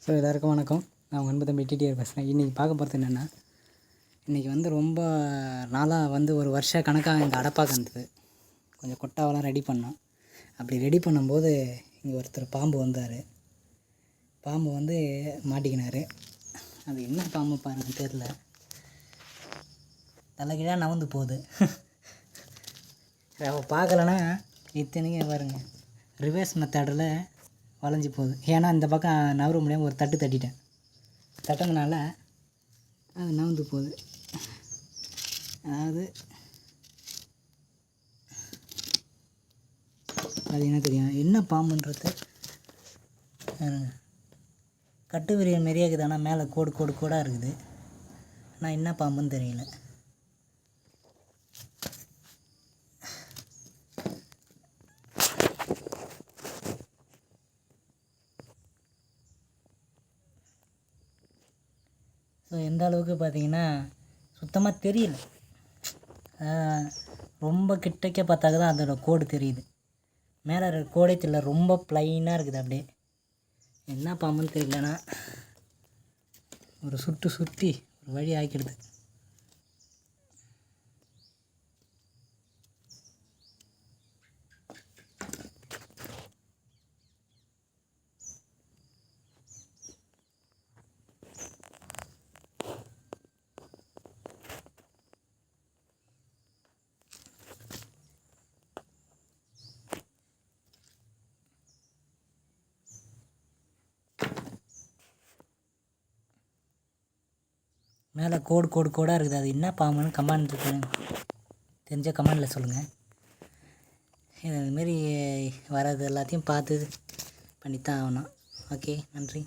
So எல்லாருக்கும் வணக்கம். நான் உங்கள் அன்பு தம்பி டிடிஆர் பேசுகிறேன். இன்றைக்கி பார்க்க போகிறது என்னென்னா, இன்றைக்கி வந்து ரொம்ப நாளாக வந்து ஒரு வருஷ கணக்காக இங்கே அடப்பாக இருந்தது. கொஞ்சம் கொட்டாவெல்லாம் ரெடி பண்ணோம். அப்படி ரெடி பண்ணும்போது இங்கே ஒருத்தர் பாம்பு வந்தார். பாம்பு வந்து மாட்டிக்கினார். அது என்ன பாம்பு பாருங்க தெரில, தலைகீழாக நகர்ந்து போகுது. அவ பார்க்கலன்னா இத்தனைக்கும் பாருங்க, ரிவர்ஸ் மெத்தடில் வளைஞ்சி போகுது. ஏன்னா இந்த பக்கம் நகர முடியாமல் ஒரு தட்டு தட்டிட்டேன். தட்டினதுனால அது நகர்ந்து போகுது. அதாவது அது என்ன தெரியும், என்ன பாம்புன்றது கட்டு விரியன் மாரியே இருக்குது. ஆனால் மேலே கோடு கோடு கோடாக இருக்குது. ஆனால் என்ன பாம்புன்னு தெரியல. ஸோ எந்த அளவுக்கு பார்த்தீங்கன்னா சுத்தமாக தெரியல. ரொம்ப கிட்டக்க பார்த்தாக்க தான் அதோடய கோடு தெரியுது. மேலே இருக்கிற கோடே தெரியல, ரொம்ப ப்ளைனாக இருக்குது. அப்படியே என்ன பாம்புன்னு தெரியலனா ஒரு சுற்றி ஒரு வழி ஆக்கிடுது. மேலே கோடு கோடு கோடாக இருக்குது. அது என்ன பாம்புன்னு கமெண்ட் இருக்குன்னு தெரிஞ்சால் கமெண்டில் சொல்லுங்கள். இதுமாரி வர்றது எல்லாத்தையும் பார்த்து பண்ணித்தான் ஆகணும். ஓகே, நன்றி.